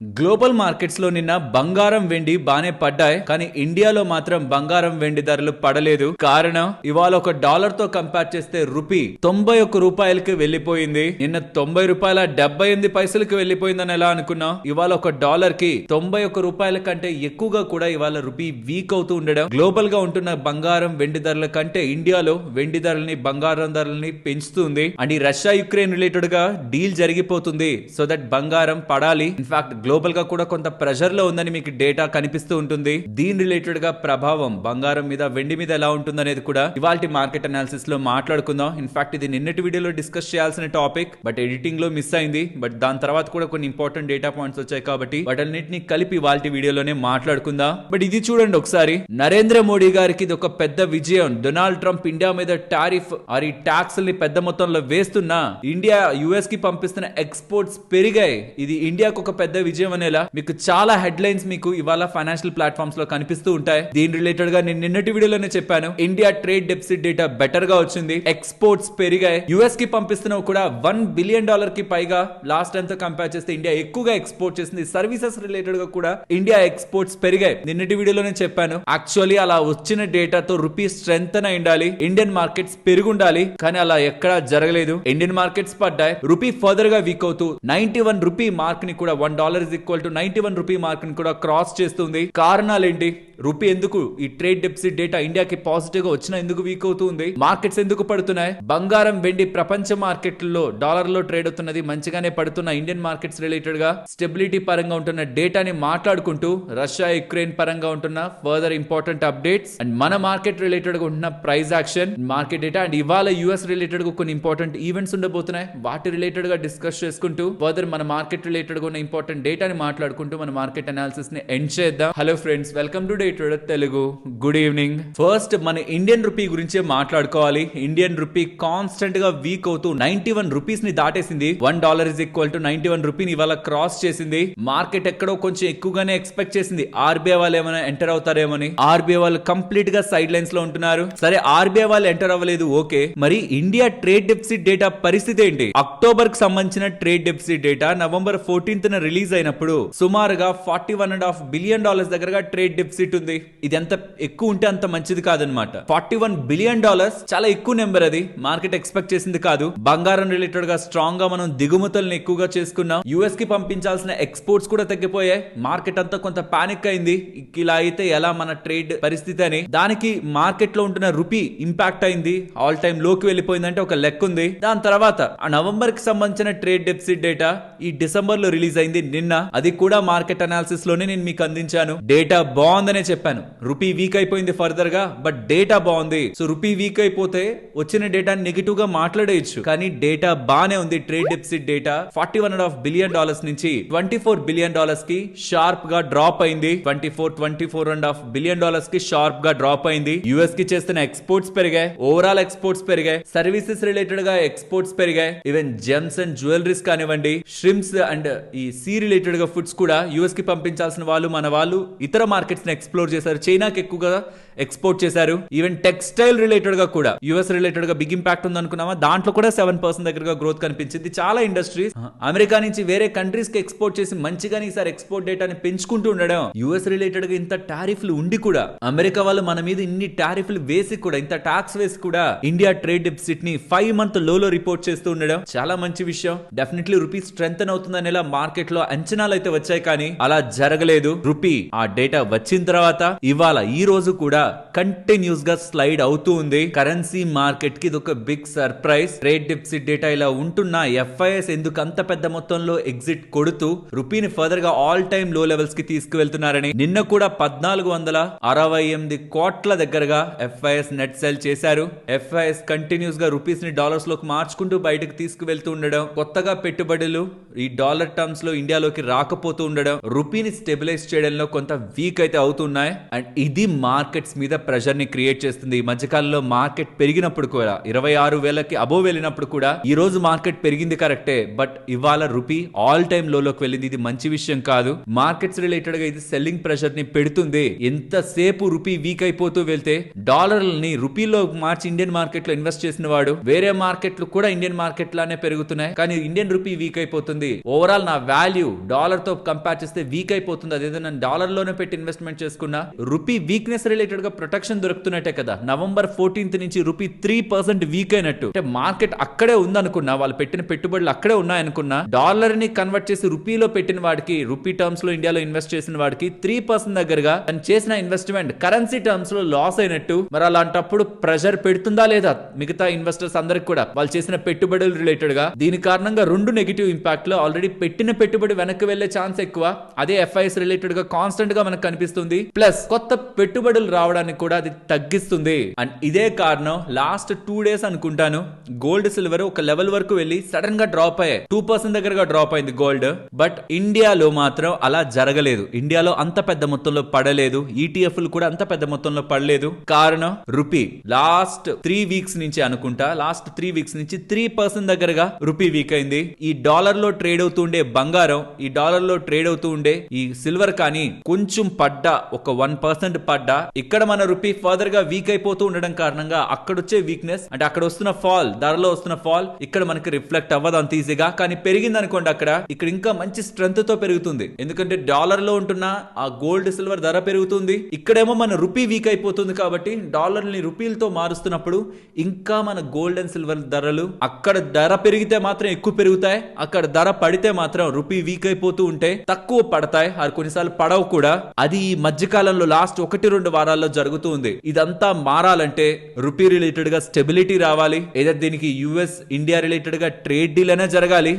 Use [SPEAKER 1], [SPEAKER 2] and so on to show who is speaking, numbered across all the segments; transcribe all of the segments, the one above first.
[SPEAKER 1] Global markets లో నిన్న బంగారం వెండి బానే పడ్డాయి, కానీ ఇండియాలో మాత్రం బంగారం వెండి ధరలు పడలేదు. కారణం ఇవాళ ఒక డాలర్ తో కంపేర్ చేస్తే రూపీ 91 రూపాయలకి వెళ్లిపోయింది. నిన్న 90 రూపాయల 78 పైసలకి వెళ్లిపోయిందని ఎలా అనుకున్నాం? ఇవాళ ఒక డాలర్ కి 91 రూపాయల కంటే ఎక్కువగా కూడా ఇవాళ రూపీ వీక్ అవుతూ ఉండడం గ్లోబల్ గా ఉంటున్న బంగారం వెండి ధరల కంటే ఇండియాలో వెండి ధరల్ని బంగారం ధరల్ని పెంచుతుంది. అండ్ ఈ రష్యా యుక్రెయిన్ రిలేటెడ్ గా డీల్ జరిగిపోతుంది. సో దట్ బంగారం పడాలి. ఇన్ఫాక్ట్ గ్లోబల్ గా కూడా కొంత ప్రెషర్ లో ఉందని మీకు డేటా కనిపిస్తూ ఉంటుంది. దీని రిలేటెడ్ గా ప్రభావం బంగారం మీద వెండి మీద ఎలా ఉంటుంది అనేది కూడా ఇవాల్టి మార్కెట్ అనాలిసిస్ లో మాట్లాడుకుందాం. ఇన్ఫాక్ట్ ఇది నిన్నటి వీడియోలో డిస్కస్ చేయాల్సిన టాపిక్, బట్ ఎడిటింగ్ లో మిస్ అయింది. బట్ దాని తర్వాత కూడా కొన్ని ఇంపార్టెంట్ డేటా పాయింట్స్ వచ్చాయి కాబట్టి వాటన్నిటిని కలిపి ఇవాల్టి వీడియోలోనే మాట్లాడుకుందాం. బట్ ఇది చూడండి ఒకసారి, నరేంద్ర మోడీ గారికి ఇది ఒక పెద్ద విజయం. డొనాల్డ్ ట్రంప్ ఇండియా మీద టారిఫ్ ఈ ట్యాక్స్ ని పెద్ద మొత్తంలో వేస్తున్నా ఇండియా యుఎస్ కి పంపిస్తున్న ఎక్స్పోర్ట్స్ పెరిగాయి. ఇది ఇండియాకు ఒక పెద్ద విజయం అనేలా మీకు చాలా హెడ్ లైన్స్ మీకు ఇవాళ ఫైనాన్షియల్ ప్లాట్ఫామ్స్ లో కనిపిస్తూ ఉంటాయి. దీని రిలేటెడ్ గా నేను నిన్నటి వీడియోలోనే చెప్పాను, India trade deficit data better గా వచ్చింది, ఎక్స్పోర్ట్స్ పెరిగాయి. యుఎస్ కి పంపిస్తున్నవి కూడా $1 బిలియన్ కి పైగా లాస్ట్ టైం తో కంపేర్ చేస్తే ఇండియా ఎక్కువగా ఎక్స్పోర్ట్ చేసింది. సర్వీసెస్ రిలేటెడ్ గా కూడా ఇండియా ఎక్స్పోర్ట్స్ పెరిగాయి. నిన్నటి వీడియోలోనే చెప్పాను, యాక్చువల్లీ అలా వచ్చిన డేటాతో రూపీ స్ట్రెంగ్త్ అయి ఉండాలి, ఇండియన్ మార్కెట్స్ పెరుగుండాలి, కానీ అలా ఎక్కడా జరగలేదు. ఇండియన్ మార్కెట్స్ పడ్డాయి, రూపీ ఫర్దర్ గా వీక్ అవుతూ 91 రూపీ మార్క్ ని కూడా $1 రూపీ మార్క్ ని కూడా క్రాస్ చేస్తుంది. కారణాలు ఏంటి? రూపీ ఎందుకు ఈ ట్రేడ్ డెఫిసిట్ డేటా ఇండియాకి పాజిటివ్ గా వచ్చినా ఎందుకు వీక్ అవుతుంది? మార్కెట్స్ ఎందుకు పడుతున్నాయి? బంగారం వెండి ప్రపంచ మార్కెట్లలో డాలర్ లో ట్రేడ్ అవుతున్నది, మంచిగానే పడుతున్న ఇండియన్ మార్కెట్స్ రిలేటెడ్ గా స్టెబిలిటీ పరంగా ఉంటున్న డేటాని మాట్లాడుకుంటూ రష్యా యుక్రెయిన్ పరంగా ఉంటున్న ఫర్దర్ ఇంపార్టెంట్ అప్డేట్స్ అండ్ మన మార్కెట్ రిలేటెడ్ గా ఉంటున్న price action, market data and ఇవాళ యుఎస్ రిలేటెడ్ గా కొన్ని ఇంపార్టెంట్ ఈవెంట్స్ ఉండబోతున్నాయి. వాటి రిలేటెడ్ గా డిస్కస్ చేసుకుంటూ ఫర్దర్ మన మార్కెట్ రిలేటెడ్ గా ఉన్న ఇంపార్టెంట్ డేటాని మాట్లాడుకుంటూ మన మార్కెట్ అనాలిసిస్ ని ఎండ్ చేద్దాం. Hello friends, welcome to day trader Telugu. Good evening. First మన ఇండియన్ రూపీ గురించే మాట్లాడుకోవాలి. ఇండియన్ రూపీ కాన్స్టెంట్ గా వీక్ అవుతూ 91 రూపీస్ ని దాటేసింది. $1 రూపీని ఇవాళ క్రాస్ చేసింది. మార్కెట్ ఎక్కడో కొంచెం ఎక్కువగానే ఎక్స్పెక్ట్ చేసింది ఆర్బీఐ వాళ్ళు ఏమైనా ఎంటర్ అవుతారేమని. ఆర్బీఐ వాళ్ళు కంప్లీట్ గా సైడ్ లైన్స్ లో ఉంటున్నారు. సరే, ఆర్బీఐ వాళ్ళు ఎంటర్ అవ్వలేదు, ఓకే. మరి ఇండియా ట్రేడ్ డెఫిసిట్ డేటా పరిస్థితి ఏంటి? అక్టోబర్ కి సంబంధించిన trade deficit data November 14th release అయినప్పుడు సుమారుగా $41.5 బిలియన్ దగ్గరగా ట్రేడ్ డెఫిసిట్ ఉంది. ఇది ఎంత ఎక్కువ ఉంటే అంత మంచిది కాదనమాట. $41 బిలియన్ చాలా ఎక్కువ నెంబర్. అది మార్కెట్ ఎక్స్పెక్ట్ చేసింది కాదు. బంగారం రిలేటెడ్ గా స్ట్రాంగ్ గా మనం దిగుమతులను ఎక్కువగా చేసుకున్నాం. యుఎస్ కి పంపించాల్సిన ఎక్స్పోర్ట్స్ కూడా తగ్గిపోయాయి. మార్కెట్ అంతా కొంత పానిక్ అయింది, ఇలా అయితే ఎలా మన ట్రేడ్ పరిస్థితి అని. దానికి మార్కెట్ లో ఉంటున్న రూపీ ఇంపాక్ట్ అయింది, ఆల్ టైమ్ లోకి వెళ్ళిపోయిందంటే ఒక లెక్క ఉంది. దాని తర్వాత ఆ నవంబర్ కి సంబంధించిన ట్రేడ్ డెఫిసిట్ డేటా ఈ డిసెంబర్ లో రిలీజ్ అయింది నిన్న. అది కూడా మార్కెట్ అనాలిసిస్ లోనే నేను మీకు అందించాను. డేటా బాగుందనే చెప్పాను. రూపీ వీక్ అయిపోయింది ఫర్దర్ గా, బట్ డేటా బాగుంది. సో రూపీ వీక్ అయిపోతే వచ్చిన డేటా నెగిటివ్ గా మాట్లాడేయచ్చు, కానీ డేటా బానే ఉంది. ట్రేడ్ డెఫిసిట్ డేటా $41.5 బిలియన్ నుంచి $24 బిలియన్ కి షార్ప్ గా డ్రాప్ అయింది. 24.5 బిలియన్ కి షార్ప్ గా డ్రాప్ అయింది. యుఎస్ కి చేస్తున్న ఎక్స్పోర్ట్స్ పెరిగాయి, ఓవరాల్ ఎక్స్పోర్ట్స్ పెరిగాయి, సర్వీసెస్ రిలేటెడ్ గా ఎక్స్పోర్ట్స్ పెరిగాయి. ఈవెన్ జెమ్స్ అండ్ జ్యువెలరీస్ కానివ్వండి, షిమ్స్ అండ్ ఈ సీ రిలేటెడ్ గా ఫుడ్స్ కూడా యుఎస్ కి పంపించాల్సిన వాళ్ళు మన వాళ్ళు ఇతర మార్కెట్స్ ని ఎక్స్ప్లోర్ చేశారు. చైనాకి ఎక్కువగా ఎక్స్పోర్ట్ చేశారు. ఈవెన్ టెక్స్టైల్ రిలేటెడ్ గా కూడా యుఎస్ రిలేటెడ్ గా బిగ్ ఇంపాక్ట్ ఉంది అనుకున్నామా, దాంట్లో కూడా 7% దగ్గరగా గ్రోత్ కనిపించింది. చాలా ఇండస్ట్రీస్ అమెరికా నుంచి వేరే కంట్రీస్ కి ఎక్స్పోర్ట్ చేసి మంచిగానే ఈసారి ఎక్స్పోర్ట్ డేటాని పెంచుకుంటూ ఉండడం. యుఎస్ రిలేటెడ్ గా ఇంత టారిఫ్లు ఉండి కూడా, అమెరికా వాళ్ళు మన మీద ఇన్ని టారిఫ్లు వేసి కూడా, ఇంత టాక్స్ వేసి కూడా ఇండియా ట్రేడ్ డెఫిసిట్ ని 5 month లోలో రిపోర్ట్ చేస్తూ ఉండడం చాలా మంచి విషయం. డెఫినెట్లీ రూపీ స్ట్రెంగ్ అవుతుందని మార్కెట్ లో అంచనాలు అయితే వచ్చాయి, కానీ అలా జరగలేదు. రూపీ ఆ డేటా వచ్చిన తర్వాత ఇవాళ ఈ రోజు కూడా కంటిన్యూస్ గా స్లైడ్ అవుతూ ఉంది. కరెన్సీ మార్కెట్ కి ఇది ఒక big surprise. Trade deficit data ఇలా ఉంటున్నా ఎఫ్ఐఎస్ ఎందుకు అంత పెద్ద మొత్తంలో ఎగ్జిట్ కొడుతూ రూపీని ఫర్దర్ గా ఆల్ టైమ్ లో లెవెల్స్ కి తీసుకువెళ్తున్నారని నిన్న కూడా 1468 కోట్ల దగ్గరగా ఎఫ్ఐఎస్ నెట్ సెల్ చేశారు. ఎఫ్ఐఎస్ కంటిన్యూస్ గా రూపీస్ ని డాలర్స్ లోకి మార్చుకుంటూ బయటకు తీసుకువెళ్తూ ఉండడం, కొత్తగా పెట్టుబడులు ఈ డాలర్ టర్మ్స్ లో ఇండియాలోకి రాకపోతూ ఉండడం, రూపీని స్టెబిలైజ్ చేయడంలో కొంత వీక్ అయితే అవుతున్నాయి. అండ్ ఇది మార్కెట్స్ మీద ప్రెషర్ ని క్రియేట్ చేస్తుంది. ఈ మధ్యకాలంలో మార్కెట్ పెరిగినప్పుడు కూడా 26,000కి అబోవ్ వెళ్ళినప్పుడు కూడా ఈ రోజు మార్కెట్ పెరిగింది కరెక్టే, బట్ ఇవాళ రూపీ ఆల్ టైమ్ లోకి వెళ్ళింది. ఇది మంచి విషయం కాదు. మార్కెట్స్ రిలేటెడ్ గా ఇది సెల్లింగ్ ప్రెషర్ ని పెడుతుంది. ఎంతసేపు రూపీ వీక్ అయిపోతూ వెళ్తే డాలర్లని రూపీలో మార్చి ఇండియన్ మార్కెట్ లో ఇన్వెస్ట్ చేసిన వాడు వేరే మార్కెట్లు కూడా ఇండియన్ మార్కెట్ లానే పెరుగుతున్నాయి, కానీ ఇండియన్ రూపీ వీక్ అయిపోతుంది. అయిపోతుంది, ఓవరాల్ నా వాల్యూ డాలర్ తో కంపేర్ చేస్తే వీక్ అయిపోతుంది, అదేదో నేను డాలర్ లోనే పెట్టి ఇన్వెస్ట్మెంట్ చేసుకున్నా రూపీ వీక్నెస్ రిలేటెడ్ గా ప్రొటెక్షన్ దొరుకుతున్నట్టే కదా. నవంబర్ 14th నుంచి రూపీ 3% వీక్ అయినట్టు, అంటే మార్కెట్ అక్కడే ఉందనుకున్నా, వాళ్ళు పెట్టిన పెట్టుబడులు అక్కడే ఉన్నాయనుకున్నా, డాలర్ ని కన్వర్ట్ చేసి రూపీలో పెట్టిన వాడికి, రూపీ టర్మ్స్ లో ఇండియాలో ఇన్వెస్ట్ చేసిన వాడికి 3% దగ్గరగా తను చేసిన ఇన్వెస్ట్మెంట్ కరెన్సీ టర్మ్స్ లో లాస్ అయినట్టు. మరి అలాంటప్పుడు ప్రెషర్ పెడుతుందా లేదా మిగతా ఇన్వెస్టర్స్ అందరికి కూడా వాళ్ళు చేసిన పెట్టుబడులు రిలేటెడ్ గా? దీని కారణంగా రెండు నెగిటివ్ ఇంపాక్ట్ లో ఆల్రెడీ పెట్టిన పెట్టుబడి వెనక్కి వెళ్లే ఛాన్స్ ఎక్కువ, అదే ఎఫ్ఐఎస్ రిలేటెడ్ గా కాన్స్టెంట్ గా మనకు కనిపిస్తుంది, ప్లస్ కొత్త పెట్టుబడులు రావడానికి కూడా అది తగ్గిస్తుంది. అండ్ ఇదే కారణం లాస్ట్ 2 days అనుకుంటాను గోల్డ్ సిల్వర్ ఒక లెవెల్ వరకు వెళ్ళి సడన్ గా డ్రాప్ అయ్యాయి, 2% దగ్గరగా డ్రాప్ అయింది గోల్డ్. బట్ ఇండియాలో మాత్రం అలా జరగలేదు, ఇండియాలో అంత పెద్ద మొత్తంలో పడలేదు, ఈటీఎఫ్లు కూడా అంత పెద్ద మొత్తంలో పడలేదు. కారణం రూపీ లాస్ట్ 3 weeks నుంచి అనుకుంటా, లాస్ట్ 3 weeks నుంచి 3% దగ్గరగా రూపీ వీక్ అయింది. ఈ డాలర్ లో ట్రేడ్ అవుతుండే బంగారం, ఈ డాలర్ లో ట్రేడ్ అవుతూ ఉండే ఈ సిల్వర్ కానీ కొంచెం పడ్డా, ఒక 1% పడ్డా, ఇక్కడ మన రూపీ ఫర్దర్ గా వీక్ అయిపోతూ ఉండడం కారణంగా అక్కడ వచ్చే వీక్నెస్, అంటే అక్కడ వస్తున్న ఫాల్, ధరలో వస్తున్న ఫాల్ ఇక్కడ మనకి రిఫ్లెక్ట్ అవ్వదు అంత ఈజీగా. కానీ పెరిగింది అనుకోండి అక్కడ, ఇక్కడ ఇంకా మంచి స్ట్రెంత్ తో పెరుగుతుంది, ఎందుకంటే డాలర్ లో ఉంటున్న ఆ గోల్డ్ సిల్వర్ ధర పెరుగుతుంది, ఇక్కడేమో మన రూపీ వీక్ అయిపోతుంది. కాబట్టి డాలర్ ని రూపీలతో మారుస్తున్నప్పుడు ఇంకా మన గోల్డ్ అండ్ సిల్వర్ ధరలు, అక్కడ ధర పెరిగితే మాత్రం ఎక్కువ పెరుగుతాయి, అక్కడ ధర పడితే మాత్రం రూపీ వీక్ అయిపోతూ ఉంటే తక్కువ పడతాయి, అది కొన్నిసార్లు పడవు కూడా. అది ఈ మధ్య కాలంలో లాస్ట్ 1-2 వారాల్లో జరుగుతూ ఉంది. ఇదంతా మారాలంటే రూపీ రిలేటెడ్ గా స్టెబిలిటీ రావాలి, ఏదో దీనికి యుఎస్ ఇండియా రిలేటెడ్ గా ట్రేడ్ డీల్ అయినా జరగాలి,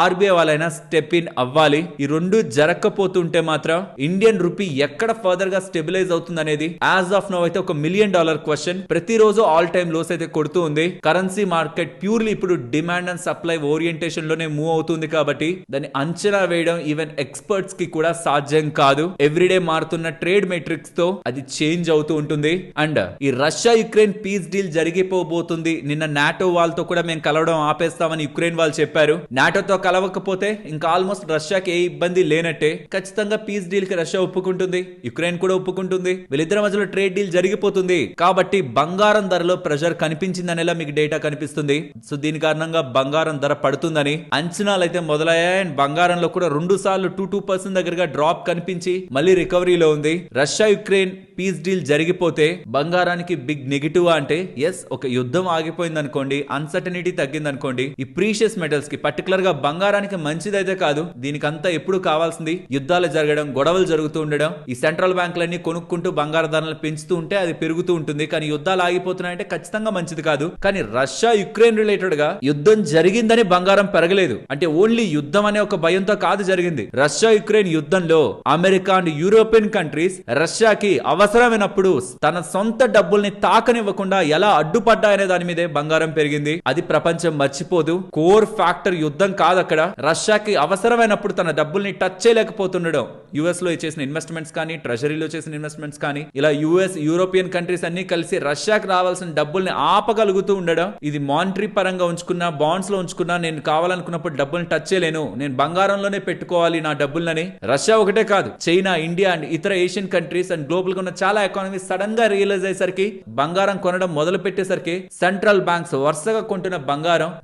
[SPEAKER 1] ఆర్బీఐ వాళ్ళైనా స్టెప్ ఇన్ అవ్వాలి. ఈ రెండు జరగకపోతుంటే మాత్రం ఇండియన్ రూపీ ఎక్కడ ఫర్దర్ గా స్టెబిలైజ్ అవుతుంది అనేది యాజ్ ఆఫ్ నౌ అయితే ఒక $1 million క్వశ్చన్. ప్రతిరోజు ఆల్ టైమ్ లోస్ అయితే కొడుతూ ఉంది. కరెన్సీ మార్కెట్ ప్యూర్లీ ఇప్పుడు డిమాండ్ అండ్ సప్లై ఓరియంటేషన్ లోనే మూవ్ అవుతుంది కాబట్టి దాన్ని అంచనా వేయడం ఈవెన్ ఎక్స్పర్ట్స్ కి కూడా సాధ్యం కాదు. ఎవ్రీడే మారుతున్న ట్రేడ్ మెట్రిక్స్ తో అది చేంజ్ అవుతూ ఉంటుంది. అండ్ ఈ రష్యా యుక్రెయిన్ పీస్ డీల్ జరిగిపోబోతుంది. నిన్న నాటో వాళ్ళతో కూడా మేము కలవడం ఆపేస్తామని యుక్రెయిన్ వాళ్ళు చెప్పారు. నాటోతో కలవకపోతే ఇంకా ఆల్మోస్ట్ రష్యాకి ఏ ఇబ్బంది లేనట్టే. ఖచ్చితంగా పీస్ డీల్ కి రష్యా ఒప్పుకుంటుంది, యుక్రెయిన్ కూడా ఒప్పుకుంటుంది, వీళ్ళిద్దరి మధ్యలో ట్రేడ్ డీల్ జరిగిపోతుంది. కాబట్టి బంగారం ధరలో ప్రెషర్ కనిపించిందనేలా మీకు డేటా కనిపిస్తుంది. సో దీని కారణంగా బంగారం ధర పడుతుందని అంచనాలు అయితే మొదలయ్యాయి. అండ్ బంగారంలో కూడా 2 సార్లు 2% దగ్గరగా డ్రాప్ కనిపించి మళ్ళీ రికవరీలో ఉంది. రష్యా యుక్రెయిన్ పీస్ డీల్ జరిగిపోతే బంగారానికి బిగ్ నెగిటివ్ అంటే ఎస్, ఒక యుద్ధం ఆగిపోయింది అనుకోండి, అన్సర్టనిటీ తగ్గింది అనుకోండి, ఈ ప్రీషియస్ మెటల్స్ కి పర్టికులర్ గా బంగారానికి మంచిదైతే కాదు. దీనికంతా ఎప్పుడు కావాల్సింది యుద్ధాలు జరగడం, గొడవలు జరుగుతూ ఉండడం, ఈ సెంట్రల్ బ్యాంకులన్నీ కొనుక్కుంటూ బంగారు ధరలను పెంచుతూ ఉంటే అది పెరుగుతూ ఉంటుంది. కానీ యుద్ధాలు ఆగిపోతున్నాయంటే ఖచ్చితంగా మంచిది కాదు. కానీ రష్యా యుక్రెయిన్ రిలేటెడ్ గా యుద్ధం జరిగిందని బంగారం పెరగలేదు. అంటే ఓన్లీ యుద్ధం అనే ఒక భయంతో కాదు జరిగింది. రష్యా యుక్రెయిన్ యుద్ధంలో అమెరికా అండ్ యూరోపియన్ కంట్రీస్ రష్యాకి అవసరమైనప్పుడు తన సొంత డబ్బుల్ని తాకనివ్వకుండా ఎలా అడ్డుపడ్డాయనే దాని మీదే బంగారం పెరిగింది. అది ప్రపంచం మర్చిపోదు. కోర్ ఫ్యాక్టర్ యుద్ధం కాదు అక్కడ. రష్యాకి అవసరమైనప్పుడు తన డబ్బుల్ని టచ్ చేయలేకపోతుండడం, యుఎస్ లో చేసిన ఇన్వెస్ట్మెంట్స్ కానీ, ట్రెజరీలో చేసిన ఇన్వెస్ట్మెంట్స్ కానీ, ఇలా యుఎస్ యూరోపియన్ కంట్రీస్ అన్ని కలిసి రష్యాకి రావాల్సిన డబ్బుల్ని ఆపగలుగుతూ ఉండడం, ఇది మానిటరీ పరంగా ఉంచుకున్నా, బాండ్స్ లో ఉంచుకున్నా, నేను కావాలనుకున్నప్పుడు డబ్బుల్ని టచ్ చేయలేను, నేను బంగారంలోనే పెట్టుకోవాలి నా డబ్బులని. రష్యా ఒకటే కాదు, చైనా, ఇండియా అండ్ ఇతర ఏషియన్ కంట్రీస్ అండ్ గ్లోబల్ గా ఉన్న చాలా ఎకానమీస్ సడన్ గా రియలైజ్ అయ్యేసరికి, బంగారం కొనడం మొదలు పెట్టేసరికి సెంట్రల్ బ్యాంక్స్ వరుసగా కొంటున్న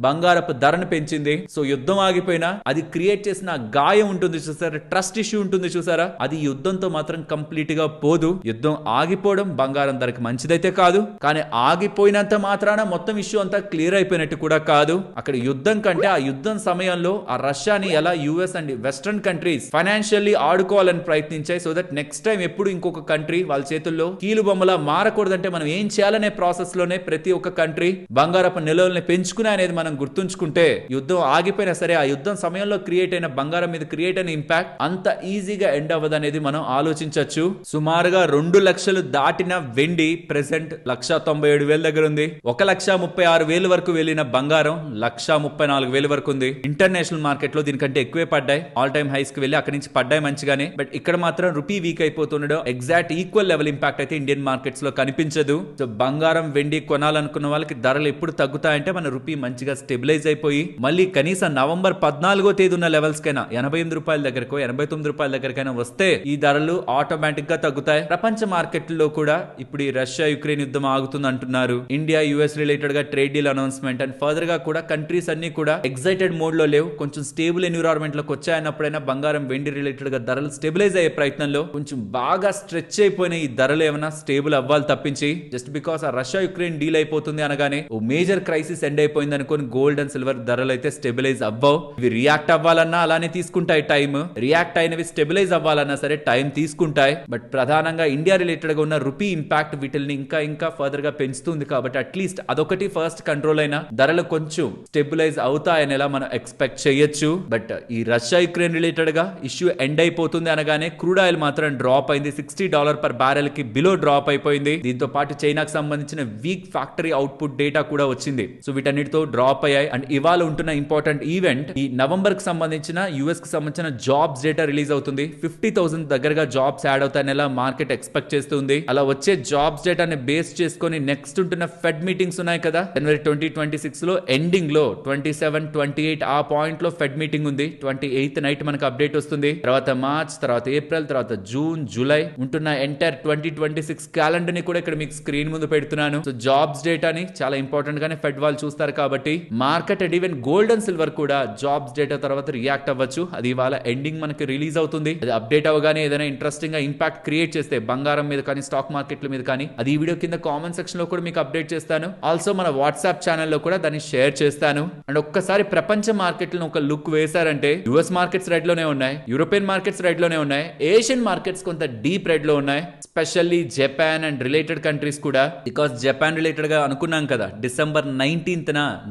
[SPEAKER 1] బంగారపు ధరను పెంచింది. సో యుద్ధం ఆగిపోయినా అది క్రియేట్ చేసిన గాయం ఉంటుంది చూసారా, ట్రస్ట్ ఇష్యూ ఉంటుంది చూసారా, అది యుద్ధంతో మాత్రం కంప్లీట్ గా పోదు. యుద్ధం ఆగిపోవడం బంగారం ధరకి మంచిదైతే కాదు, కానీ ఆగిపోయినంత మాత్రాన మొత్తం ఇష్యూ అంతా క్లియర్ అయిపోయినట్టు కూడా కాదు. అక్కడ యుద్ధం కంటే ఆ యుద్ధం సమయంలో ఆ రష్యాని ఎలా US and western countries financially ఆడుకోవాలని ప్రయత్నించాయి. సో దట్ నెక్స్ట్ టైం ఎప్పుడు ఇంకొక కంట్రీ వాళ్ళ చేతుల్లో కీలు బొమ్మలా మారకూడదంటే మనం ఏం చేయాలనే ప్రాసెస్ లోనే ప్రతి ఒక్క కంట్రీ బంగారపు నిల్వల్ని పెంచుకునే అనేది మనం గుర్తుంచుకుంటే, యుద్ధం ఆగిపోయినా సరే ఆ యుద్ధం సమయంలో క్రియేట్ అయిన బంగారం మీద క్రియేట్ అయిన ఇంపాక్ట్ అంత ఈజీగా ఎండ్ అవ్వదు అనేది మనం ఆలోచించవచ్చు. సుమారుగా 2 లక్షలు దాటిన వెండి ప్రెసెంట్ 1,97,000 దగ్గర ఉంది. 1,36,000 వరకు వెళ్ళిన బంగారం 1,34,000 వరకు ఉంది. ఇంటర్నేషనల్ మార్కెట్ లో దీనికంటే ఎక్కువే పడ్డాయి, ఆల్ టైమ్ హైస్ కి వెళ్ళి అక్కడి నుంచి పడ్డాయి మంచిగానే. బట్ ఇక్కడ మాత్రం రూపీ వీక్ అయిపోతుండడం ఎగ్జాక్ట్ ఈక్వల్ లెవెల్ ఇంపాక్ట్ అయితే ఇండియన్ మార్కెట్స్ లో కనిపించదు. సో బంగారం, వెండి కొనాలనుకున్న వాళ్ళకి ధరలు ఎప్పుడు తగ్గుతాయంటే మన రూపీ మంచిగా స్టెబిలైజ్ అయిపోయి మళ్ళీ కనీసం నవంబర్ 14వ తేదీ ఉన్న లెవెల్స్ కైనా 88 రూపాయల దగ్గరకో 89 రూపాయల దగ్గర దగ్గరకైనా వస్తే ఈ ధరలు ఆటోమేటిక్ గా తగ్గుతాయి. ప్రపంచ మార్కెట్లో కూడా ఇప్పుడు ఈ రష్యా యుక్రెయిన్ యుద్ధం ఆగుతుంది అంటున్నారు. ఇండియా యుఎస్ రిలేటెడ్ గా trade deal announcement and further గా కూడా కంట్రీస్ అన్ని కూడా ఎక్సైటెడ్ మోడ్ లో లేవు. కొంచెం స్టేబుల్ ఎన్విరాన్మెంట్ లోకి వచ్చాయన్నప్పుడైనా బంగారం వెండి రిలేటెడ్ గా ధరలు స్టెబిలైజ్ అయ్యే ప్రయత్నంలో కొంచెం బాగా స్ట్రెచ్ అయిపోయిన ఈ ధరలు ఏమైనా స్టేబుల్ అవ్వాలి తప్పించి జస్ట్ బికాస్ ఆ రష్యా యుక్రెయిన్ డీల్ అయిపోతుంది అనగానే ఓ మేజర్ క్రైసిస్ ఎండ్ అయిపోయింది అనుకోని గోల్డ్ అండ్ సిల్వర్ ధరలు అయితే స్టెబిలైజ్ అవ్వవు. ఇవి రియాక్ట్ అవ్వాలన్నా అలానే తీసుకుంటాయి టైం, రియాక్ట్ అయినవి స్టెబిలైజ్ అవ్వాలన్నా సరే టైం తీసుకుంటాయి. బట్ ప్రధానంగా ఇండియా రిలేటెడ్ గా ఉన్న రూపీ ఇంపాక్ట్ వీటిని ఇంకా ఫర్దర్ గా పెంచుతుంది కాబట్టి అట్లీస్ట్ అదొకటి ఫస్ట్ కంట్రోల్ అయినా ధరలు కొంచెం స్టెబిలైజ్ అవుతాయని ఎలా మనం ఎక్స్పెక్ట్ చేయొచ్చు. బట్ ఈ రష్యా యుక్రెయిన్ రిలేటెడ్ గా ఇష్యూ ఎండ్ అయిపోతుంది అనగానే క్రూడ్ ఆయిల్ మాత్రం డ్రాప్ అయింది. $60 per barrel కి బిలో డ్రాప్ అయిపోయింది. దీంతో పాటు చైనాకు సంబంధించిన వీక్ ఫ్యాక్టరీ అవుట్పుట్ డేటా కూడా వచ్చింది. సో వీటన్నిటితో డ్రాప్ అయ్యాయి. అండ్ ఇవాళ ఉంటున్న ఇంపార్టెంట్ ఈవెంట్ ఈ నవంబర్ కి సంబంధించిన యుఎస్ కి సంబంధించిన జాబ్స్ డేటా రిలీజ్ అవుతుంది. 50,000 దగ్గరగా జాబ్స్ యాడ్ అవుతాయని ఎలా మార్కెట్ ఎక్స్పెక్ట్ చేస్తుంది. అలా వచ్చే జాబ్స్ డేటాని బేస్ చేసుకొని నెక్స్ట్ ఉంటున్న ఫెడ్ మీటింగ్స్ ఉన్నాయి కదా, జనవరి 2026 లో ఎండింగ్ లో 27, 28 ఆ పాయింట్ లో ఫెడ్ మీటింగ్ ఉంది. 28th నైట్ మనకు అప్డేట్ వస్తుంది. తర్వాత మార్చ్, తర్వాత ఏప్రిల్, తర్వాత జూన్, జూలై ఉంటున్న ఎంటైర్ 2026 క్యాలెండర్ ని కూడా ఇక్కడ మీకు స్క్రీన్ ముందు పెడుతున్నాను. సో జాబ్స్ డేటాని చాలా ఇంపార్టెంట్ గానే ఫెడ్ వాళ్ళు చూస్తారు కాబట్టి market and even gold and silver కూడా జాబ్స్ డేటా తర్వాత రియాక్ట్ అవ్వచ్చు. అది ఇవాళ ఎండింగ్ మనకి రిలీజ్ అవుతుంది. అది అప్డేట్ అవగానే ఏదైనా ఇంట్రెస్టింగ్ గా ఇంపాక్ట్ క్రియేట్ చేస్తే బంగారం మీద కానీ స్టాక్ మార్కెట్ల మీద కానీ అది ఈ వీడియో కింద కామెంట్ సెక్షన్ లో కూడా మీకు అప్డేట్ చేస్తాను. ఆల్సో మన వాట్సాప్ ఛానల్లో కూడా దాన్ని షేర్ చేస్తాను. అండ్ ఒక్కసారి ప్రపంచ మార్కెట్లను ఒక లుక్ వేశారంటే యుఎస్ మార్కెట్స్ రెడ్ లోనే ఉన్నాయి, యూరోపియన్ మార్కెట్స్ రెడ్ లోనే ఉన్నాయి, ఏషియన్ మార్కెట్స్ కొంత డీప్ రెడ్ లో ఉన్నాయి. Specially Japan and related countries కూడా, బికాస్ జపాన్ రిలేటెడ్ గా అనుకున్నాం కదా December 19th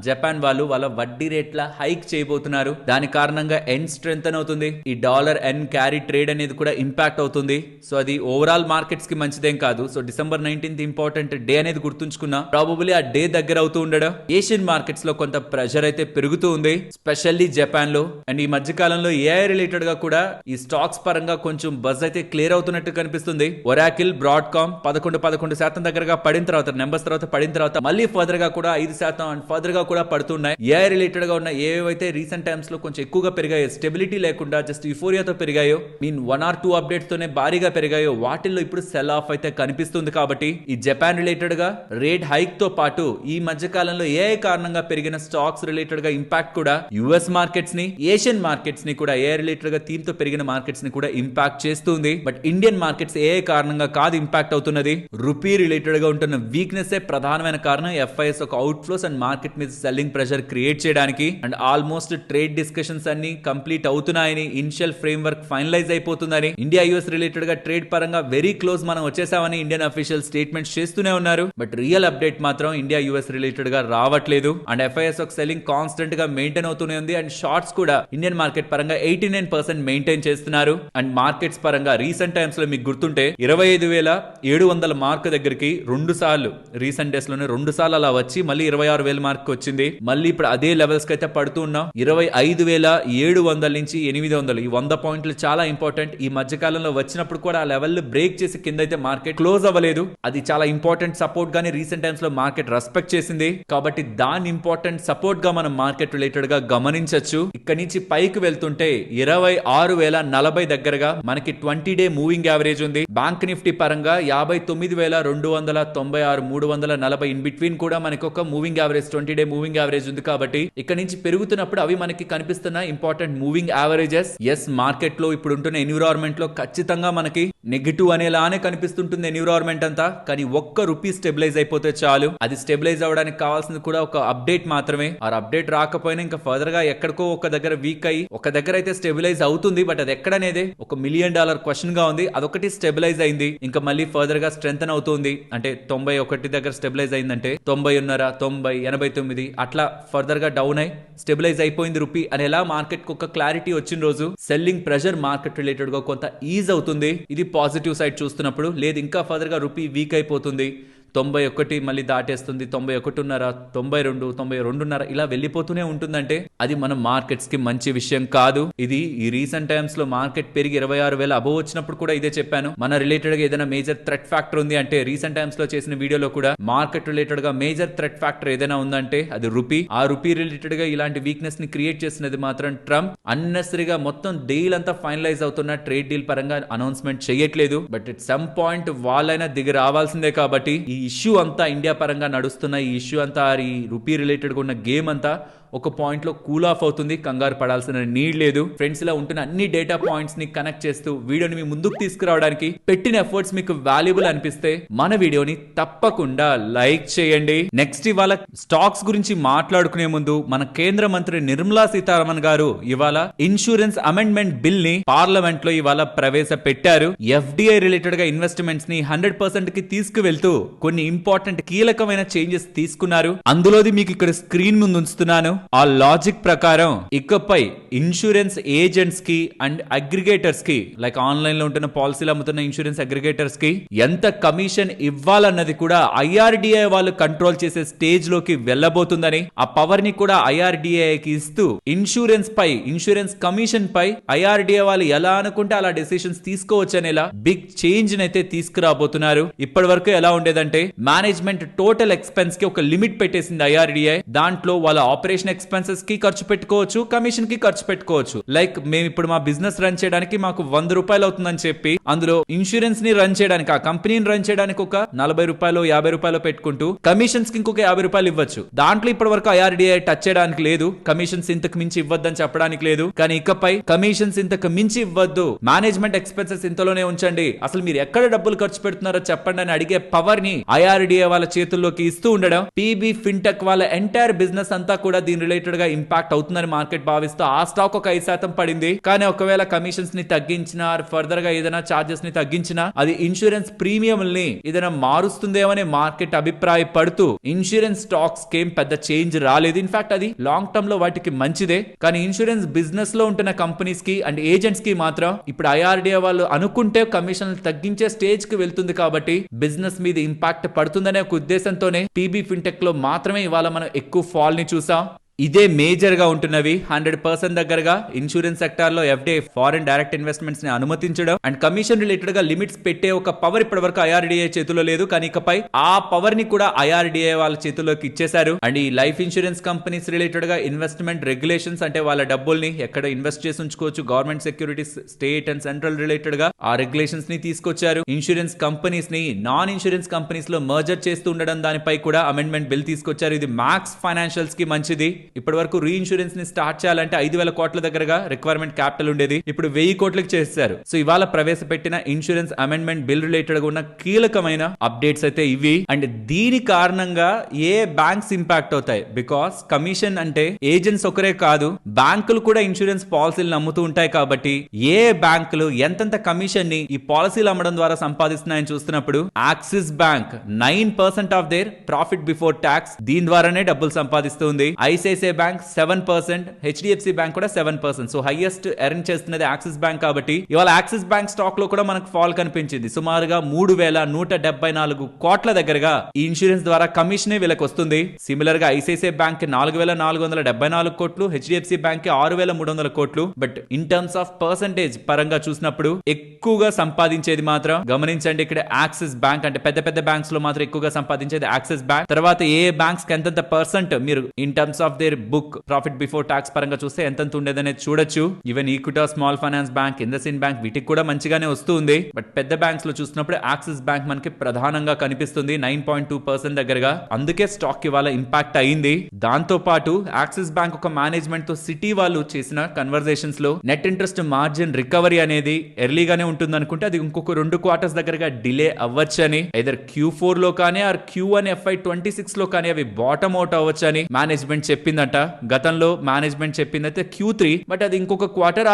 [SPEAKER 1] జపాన్ వాళ్ళు వాళ్ళ వడ్డీ రేట్ల హైక్ చేయబోతున్నారు. దాని కారణంగా ఎన్ స్ట్రెంగ్ అవుతుంది. ఈ డాలర్ ఎన్ క్యారీ ట్రేడ్ అనేది కూడా ఇంపాక్ట్ అవుతుంది. సో అది ఓవరాల్ మార్కెట్స్ కి మంచిదేం కాదు. So December 19th important day అనేది గుర్తుంచుకున్నా. ప్రాబబుల్లీ ఆ డే దగ్గర అవుతూ ఉండడం ఏషియన్ మార్కెట్స్ లో కొంత ప్రెషర్ అయితే పెరుగుతూ ఉంది, స్పెషల్లీ జపాన్ లో. అండ్ ఈ మధ్య కాలంలో ఏఐ రిలేటెడ్ గా కూడా ఈ స్టాక్స్ పరంగా కొంచెం బజ్ అయితే క్లియర్ అవుతున్నట్టు కనిపిస్తుంది. ఒరాకిల్, బ్రాడ్కామ్ 11% దగ్గరగా పడిన తర్వాత నెంబర్స్ తర్వాత పడిన తర్వాత మళ్ళీ ఫర్దర్ గా కూడా 5% అండ్ ఫర్దర్ గా కూడా పడుతున్నాయి. ఏఐ రిలేటెడ్ గా ఉన్న ఏవైతే రీసెంట్ టైమ్స్ లో కొంచెం ఎక్కువగా పెరిగాయో, స్టెబిలిటీ లేకుండా జస్ట్ యూఫోరియాతో పెరిగాయో, మీన్ 1 or 2 అప్డేట్స్ తోనే భారీగా పెరిగాయో, వాటిల్లో ఇప్పుడు సెల్ ఆఫ్ అయితే కనిపిస్తుంది. కాబట్టి ఈ జపాన్ రిలేటెడ్ గా రేట్ హైక్ తో పాటు ఈ మధ్య కాలంలో ఏఐ కారణంగా పెరిగిన స్టాక్స్ రిలేటెడ్ గా ఇంపాక్ట్ కూడా యుఎస్ మార్కెట్స్ ని, ఏషియన్ మార్కెట్స్ ని కూడా, ఏఐ రిలేటెడ్ గా థీమ్ తో పెరిగిన మార్కెట్స్ ని కూడా ఇంపాక్ట్ చేస్తుంది. బట్ ఇండియన్ మార్కెట్స్ ఏఐ కారణంగా కాదు ఇంపాక్ట్ అవుతున్నది. రూపీ రిలేటెడ్ గా ఉంటున్న వీక్నెస్ ప్రధానమైన కారణం. ఎఫ్ఐఎస్ ఒక అవుట్ ఫ్లోస్ అండ్ మార్కెట్ మీద సెల్లింగ్ ప్రెషర్ క్రియేట్ చేయడానికి. అండ్ ఆల్మోస్ట్ ట్రేడ్ డిస్కషన్స్ అన్ని కంప్లీట్ అవుతున్నాయని, ఇనిషియల్ ఫ్రేమ్ వర్క్ ఫైనలైజ్ అయిపోతుందని, ఇండియా యుఎస్ రిలేటెడ్ గా ట్రేడ్ పరంగా వెరీ క్లోజ్ మనం వచ్చేసామని ఇండియన్ అఫీషియల్ స్టేట్మెంట్స్ చేస్తూనే ఉన్నారు. బట్ రియల్ అప్డేట్ మాత్రం ఇండియా యుఎస్ రిలేటెడ్ గా రావట్లేదు. అండ్ ఎఫ్ఐఎస్ ఒక సెల్లింగ్ కాన్స్టెంట్ గా మెయింటైన్ అవుతూనే ఉంది. అండ్ షార్ట్స్ కూడా ఇండియన్ మార్కెట్ పరంగా 89% మెయింటైన్ చేస్తున్నారు. అండ్ మార్కెట్స్ పరంగా రీసెంట్ టైమ్స్ లో మీకు గుర్తుంటే 25,700 మార్క్ దగ్గరికి 2 సార్లు రీసెంట్ డేస్ లోనే 2 సార్లు అలా వచ్చి మళ్ళీ 26,000 మార్క్ వచ్చింది. మళ్ళీ ఇప్పుడు అదే లెవెల్స్ కి అయితే పడుతూ ఉన్నాం. 25,700 నుంచి 800 ఈ 100 పాయింట్లు చాలా ఇంపార్టెంట్. ఈ మధ్య కాలంలో వచ్చినప్పుడు కూడా ఆ లెవెల్ బ్రేక్ చేసి కింద అయితే మార్కెట్ క్లోజ్ అవ్వలేదు. అది చాలా ఇంపార్టెంట్ సపోర్ట్ గానీ రీసెంట్ టైమ్స్ లో మార్కెట్ రెస్పెక్ట్ చేసింది. కాబట్టి దాని ఇంపార్టెంట్ సపోర్ట్ గా మనం మార్కెట్ రిలేటెడ్ గా గమనించవచ్చు. ఇక్కడ నుంచి పైకి వెళ్తుంటే 26,040 దగ్గరగా మనకి 20-day మూవింగ్ యావరేజ్ ఉంది. బ్యాంక్ నిఫ్టీ పరంగా 59,296, 340 ఇన్ బిట్వీన్ కూడా మనకి ఒక moving average 20-day moving average ఉంది. కాబట్టి ఇక్కడ నుంచి పెరుగుతున్నప్పుడు అవి మనకి కనిపిస్తున్న important moving averages. Yes, market లో ఇప్పుడు ఉంటున్న ఎన్విరాన్మెంట్ లో ఖచ్చితంగా మనకి నెగిటివ్ అనేలానే కనిపిస్తుంటుంది ఎన్విరాన్మెంట్ అంతా. కానీ ఒక్క రూపీ స్టెబిలైజ్ అయిపోతే చాలు. అది స్టెబిలైజ్ అవడానికి కావాల్సింది కూడా ఒక అప్డేట్ మాత్రమే. ఆ అప్డేట్ రాకపోయినా ఇంకా ఫర్దర్ గా ఎక్కడికో ఒక దగ్గర వీక్ అయ్యి ఒక దగ్గర అయితే స్టెబిలైజ్ అవుతుంది. బట్ అది ఎక్కడనేది ఒక $1 million క్వశ్చన్ గా ఉంది. అదొకటి స్టెబిలైజ్ అయింది, ఇంకా మళ్ళీ ఫర్దర్ గా స్ట్రెంగ్ అవుతుంది. అంటే 91 దగ్గర స్టెబిలైజ్ అయిందంటే 90.5, 90, 89 అట్లా ఫర్దర్ గా డౌన్ అయి స్టెబిలైజ్ అయిపోయింది రూపీ అనేలా మార్కెట్ కు ఒక క్లారిటీ వచ్చిన రోజు సెల్లింగ్ ప్రెషర్ మార్కెట్ రిలేటెడ్ గా కొంత ఈజ్ అవుతుంది. ఇది పాజిటివ్ సైడ్ చూస్తున్నప్పుడు. లేదు ఇంకా ఫర్దర్ గా రూపీ వీక్ అయిపోతుంది, 91 మళ్ళీ దాటేస్తుంది, 91.5, 92, 92.5 ఇలా వెళ్ళిపోతూనే ఉంటుందంటే అది మన మార్కెట్స్ కి మంచి విషయం కాదు. ఇది ఈ రీసెంట్ టైమ్స్ లో మార్కెట్ పెరిగి 26,000 అబోవ్ వచ్చినప్పుడు కూడా ఇదే చెప్పాను. మన రిలేటెడ్ గా ఏదైనా మేజర్ థ్రెట్ ఫ్యాక్టర్ ఉంది అంటే, రీసెంట్ టైమ్స్ లో చేసిన వీడియోలో కూడా మార్కెట్ రిలేటెడ్ గా మేజర్ థ్రెట్ ఫ్యాక్టర్ ఏదైనా ఉందంటే అది రూపీ. ఆ రూపీ రిలేటెడ్ గా ఇలాంటి వీక్నెస్ ని క్రియేట్ చేసినది మాత్రం ట్రంప్. అన్నెసరీగా మొత్తం డీల్ అంతా ఫైనలైజ్ అవుతున్న ట్రేడ్ డీల్ పరంగా అనౌన్స్మెంట్ చేయట్లేదు. బట్ ఇట్ సమ్ పాయింట్ వాళ్ళైనా దిగి రావాల్సిందే. కాబట్టి ఈ ఇష్యూ అంతా ఇండియా పరంగా నడుస్తున్న ఈ ఇష్యూ అంతా, ఈ రూపీ రిలేటెడ్ గా ఉన్న గేమ్ అంతా ఒక పాయింట్ లో కూల్ ఆఫ్ అవుతుంది. కంగారు పడాల్సిన నీడ్ లేదు ఫ్రెండ్స్. ఇలా ఉంటున్న అన్ని డేటా పాయింట్స్ ని కనెక్ట్ చేస్తూ వీడియోని మీ ముందుకు తీసుకురావడానికి పెట్టిన ఎఫర్ట్స్ మీకు వాల్యుబుల్ అనిపిస్తే మన వీడియోని తప్పకుండా లైక్ చేయండి. నెక్స్ట్ ఇవాళ స్టాక్స్ గురించి మాట్లాడుకునే ముందు మన కేంద్ర మంత్రి నిర్మలా సీతారామన్ గారు ఇవాళ ఇన్సూరెన్స్ అమెండ్మెంట్ బిల్ ని పార్లమెంట్ లో ఇవాళ ప్రవేశపెట్టారు. ఎఫ్డిఐ రిలేటెడ్ గా ఇన్వెస్ట్మెంట్స్ ని 100% కి తీసుకువెళ్తూ కొన్ని ఇంపార్టెంట్ కీలకమైన చేంజెస్ తీసుకున్నారు. అందులోది మీకు ఇక్కడ స్క్రీన్ ముందు ఉంచుతున్నాను. ఆ లాజిక్ ప్రకారం ఇకపై ఇన్సూరెన్స్ ఏజెంట్స్ కి అండ్ అగ్రిగేటర్స్ కి, లైక్ ఆన్లైన్ లో ఉంటున్న పాలసీలు అమ్ముతున్న ఇన్సూరెన్స్ అగ్రిగేటర్స్ కి ఎంత కమిషన్ ఇవ్వాలన్నది కూడా ఐఆర్డిఐ వాళ్ళు కంట్రోల్ చేసే స్టేజ్ లోకి వెళ్ళబోతుందని, ఆ పవర్ ని కూడా ఐఆర్డిఐ కి ఇస్తూ ఇన్సూరెన్స్ పై, ఇన్సూరెన్స్ కమిషన్ పై ఐఆర్డిఐ వాళ్ళు ఎలా అనుకుంటే అలా డెసిషన్స్ తీసుకోవచ్చు అనేలా బిగ్ చేంజ్ అయితే తీసుకురాబోతున్నారు. ఇప్పటి వరకు ఎలా ఉండేదంటే మేనేజ్మెంట్ టోటల్ ఎక్స్పెన్స్ కి ఒక లిమిట్ పెట్టేసింది ఐఆర్డిఐ. దాంట్లో వాళ్ళ ఆపరేషన్ ఎక్స్పెన్సెస్ కి ఖర్చు పెట్టుకోవచ్చు, కమిషన్ కి ఖర్చు పెట్టుకోవచ్చు. లైక్ మేము ఇప్పుడు మా బిజినెస్ రన్ చేయడానికి మాకు 100 రూపాయలు అవుతుందని చెప్పి అందులో ఇన్సూరెన్స్ ని రన్ చేయడానికి, ఆ కంపెనీని రన్ చేయడానికి ఒక 40 రూపాయలు 50 రూపాయలు పెట్టుకుంటూ కమిషన్స్ కి ఇంకొక 50 రూపాయలు ఇవ్వచ్చు. దాంట్లో ఇప్పటి వరకు ఐఆర్డిఐ టచ్ చేయడానికి లేదు. కమిషన్స్ ఇంతకు మించి ఇవ్వద్దని చెప్పడానికి లేదు. కానీ ఇకపై కమిషన్స్ ఇంతకు మించి ఇవ్వద్దు, మేనేజ్మెంట్ ఎక్స్పెన్సెస్ ఇంతలోనే ఉంచండి, అసలు మీరు ఎక్కడ డబ్బులు ఖర్చు పెడుతున్నారో చెప్పండి అని అడిగే పవర్ ని ఐఆర్డిఐ వాళ్ళ చేతుల్లోకి ఇస్తూ ఉండడం, పీబీ ఫిన్టెక్ వాళ్ళ ఎంటైర్ బిజినెస్ అంతా కూడా దీని రిలేటెడ్ గా ఇంపాక్ట్ అవుతుందని మార్కెట్ భావిస్తూ ఆ స్టాక్ ఒక 5% పడింది. కానీ ఒకవేళ కమిషన్స్ ని తగ్గించినా, ఫర్దర్ గా ఏదైనా చార్జెస్ ని తగ్గించినా అది ఇన్సూరెన్స్ ప్రీమియంని ఏదైనా మారుస్తుందేమని మార్కెట్ అభిప్రాయపడుతూ ఇన్సూరెన్స్ స్టాక్స్ కేం పెద్ద చేంజ్ రాలేదు. ఇన్ఫాక్ట్ అది లాంగ్ టర్మ్ లో వాటికి మంచిదే. కానీ ఇన్సూరెన్స్ బిజినెస్ లో ఉంటున్న కంపెనీస్ కి అండ్ ఏజెంట్స్ కి మాత్రం ఇప్పుడు ఐఆర్డిఐ వాళ్ళు అనుకుంటే కమిషన్ తగ్గించే స్టేజ్ కి వెళ్తుంది. కాబట్టి బిజినెస్ మీద ఇంపాక్ట్ పడుతుందనే ఒక ఉద్దేశంతోనే పీబీ ఫిన్టెక్ లో మాత్రమే ఇవాళ మనం ఎక్కువ ఫాల్ ని చూసాం. ఇదే మేజర్ గా ఉంటున్నవి 100% దగ్గరగా ఇన్సూరెన్స్ సెక్టార్ లో ఎఫ్డిఐ ఫారెన్ డైరెక్ట్ ఇన్వెస్ట్మెంట్స్ ని అనుమతించడం అండ్ కమిషన్ రిలేటెడ్ గా లిమిట్స్ పెట్టే ఒక పవర్ ఇప్పటి వరకు ఐఆర్డిఐ చేతిలో లేదు. కానీ ఇకపై ఆ పవర్ ని కూడా ఐఆర్డిఐ వాళ్ళ చేతుల్లోకి ఇచ్చేశారు. అండ్ ఈ లైఫ్ ఇన్సూరెన్స్ కంపెనీస్ రిలేటెడ్ గా ఇన్వెస్ట్మెంట్ రెగ్యులేషన్స్, అంటే వాళ్ళ డబ్బుల్ని ఎక్కడ ఇన్వెస్ట్ చేసి ఉంచుకోవచ్చు, government securities, state and central related గా ఆ రెగ్యులేషన్స్ ని తీసుకొచ్చారు. ఇన్సూరెన్స్ కంపెనీస్ ని నాన్ ఇన్సూరెన్స్ కంపెనీస్ లో మర్జర్ చేస్తూ ఉండడం, దానిపై కూడా అమెండ్మెంట్ బిల్ తీసుకొచ్చారు. ఇది మ్యాక్స్ ఫైనాన్షియల్స్ కి మంచిది. ఇప్పటి వరకు రీఇన్సూరెన్స్ ని స్టార్ట్ చేయాలంటే 5,000 కోట్ల దగ్గరగా రిక్వైర్మెంట్ క్యాపిటల్ ఉండేది, ఇప్పుడు 1000 కోట్లకు చేశారు. సో ఇవాళ ప్రవేశపెట్టిన ఇన్సూరెన్స్ అమెండ్మెంట్ బిల్ రిలేటెడ్ గా ఉన్న కీలకమైన అప్డేట్స్ అయితే ఇవి. అండ్ దీని కారణంగా ఏ బ్యాంక్స్ ఇంపాక్ట్ అవుతాయి, బికాస్ కమిషన్ అంటే ఏజెంట్స్ ఒకరే కాదు, బ్యాంకులు కూడా ఇన్సూరెన్స్ పాలసీలు నమ్ముతూ ఉంటాయి. కాబట్టి ఏ బ్యాంకులు ఎంతెంత కమిషన్ ని ఈ పాలసీలు అమ్మడం ద్వారా సంపాదిస్తున్నాయని చూస్తున్నప్పుడు axis bank 9% of their profit before tax దీని ద్వారానే డబ్బులు సంపాదిస్తుంది. ఐసిఐసిఐ బ్యాంక్ 7%, హెచ్డిఎఫ్సి బ్యాంక్ కూడా 7%. సో హైయెస్ట్ ఎర్న్ చేస్తున్నది యాక్సిస్ బ్యాంక్. కాబట్టి ఇవాళ యాక్సిస్ బ్యాంక్ స్టాక్ లో కూడా మనకు ఫాల్ కనిపించింది. సుమారుగా 3,174 కోట్ల దగ్గరగా ఈ ఇన్సూరెన్స్ ద్వారా కమిషనే వీళ్ళకి వస్తుంది. సిమిలర్ గా ఐసిఐసిఐ బ్యాంక్ 4,474 కోట్లు, హెచ్డిఎఫ్సి బ్యాంక్ 6,300 కోట్లు. But in terms of percentage పరంగా చూసినప్పుడు ఎక్కువగా సంపాదించేది మాత్రం గమనించండి, ఇక్కడ యాక్సిస్ బ్యాంక్. అంటే పెద్ద పెద్ద బ్యాంక్స్ లో మాత్రం ఎక్కువగా సంపాదించేది యాక్సిస్ బ్యాంక్. తర్వాత ఏ బ్యాంక్స్ కి ఎంతెంత పర్సెంట్ మీరు in terms of their book profit before tax పరంగా చూస్తే ఎంత ఉండేదనేది చూడొచ్చు. Even Equitas small finance bank, IndusInd bank వీటికి కూడా మంచిగానే వస్తుంది. బట్ పెద్ద బ్యాంక్స్ లో చూసినప్పుడు యాక్సిస్ బ్యాంక్ మనకి ప్రధానంగా కనిపిస్తుంది 9.2% దగ్గరగా. అందుకే స్టాక్ ఇవాళ ఇంపాక్ట్ అయింది. దాంతో పాటు యాక్సిస్ బ్యాంక్ ఒక మేనేజ్మెంట్ తో సిటీ వాళ్ళు చేసిన కన్వర్సేషన్స్ లో నెట్ ఇంట్రెస్ట్ మార్జిన్ రికవరీ అనేది ఎర్లీగానే ఉంటుంది అనుకుంటే అది ఇంకొక 2 క్వార్టర్స్ దగ్గరగా డిలే అవ్వచ్చని, ఐదర్ Q4 లో కానీ ఆర్ Q1 FY26 లో కానీ అవి బాటమ్ అవుట్ అవ్వచ్చని మేనేజ్మెంట్ చెప్పింది. చెప్పిందంట. గతంలో మేనేజ్మెంట్ చెప్పింది అయితే Q3, బట్ అది ఇంకొక క్వార్టర్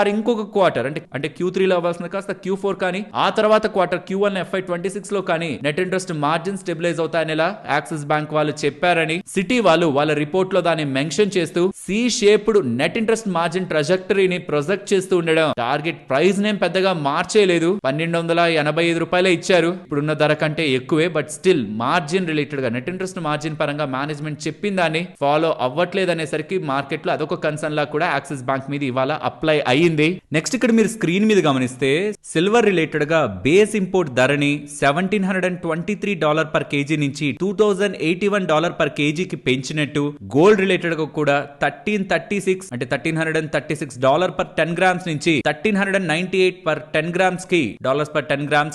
[SPEAKER 1] అంటే Q3 లో అవ్వాల్సిన కాస్త Q4 కానీ ఆ తర్వాత క్వార్టర్ Q1 FY26 లో కానీ నెట్ ఇంట్రెస్ట్ మార్జిన్ స్టెబిలైజ్ అవుతాయని యాక్సిస్ బ్యాంక్ వాళ్ళు చెప్పారని సిటీ వాళ్ళు వాళ్ళ రిపోర్ట్ లో దాన్ని మెన్షన్ చేస్తూ C shaped net interest margin ట్రాజెక్టరీని ప్రొజెక్ట్ చేస్తూ ఉండడం. టార్గెట్ ప్రైస్ నేమ్ పెద్దగా మార్చేయలేదు, 1285 రూపాయలే ఇచ్చారు. ఇప్పుడున్న ధర కంటే ఎక్కువే, బట్ స్టిల్ మార్జిన్ రిలేటెడ్ గా నెట్ ఇంట్రెస్ట్ మార్జిన్ పరంగా మేనేజ్మెంట్ చెప్పిన దాన్ని ఫాలో అవ్వట్లేదు అనేసరికి మార్కెట్ లో అదొక కన్సర్న్ లా కూడా యాక్సిస్ బ్యాంక్ మీద ఇవాళ అప్లై అయ్యింది. నెక్స్ట్ ఇక్కడ మీరు స్క్రీన్ మీద గమనిస్తే సిల్వర్ రిలేటెడ్ గా బేస్ ఇంపోర్ట్ ధరని $1,723 పర్ కేజీ నుంచి $2,081 పర్ కేజీకి పెంచినట్టు, గోల్డ్ రిలేటెడ్ గా కూడా 1336 పర్ 10 గ్రామ్స్ నుంచి 1398 పర్ 10 గ్రామ్స్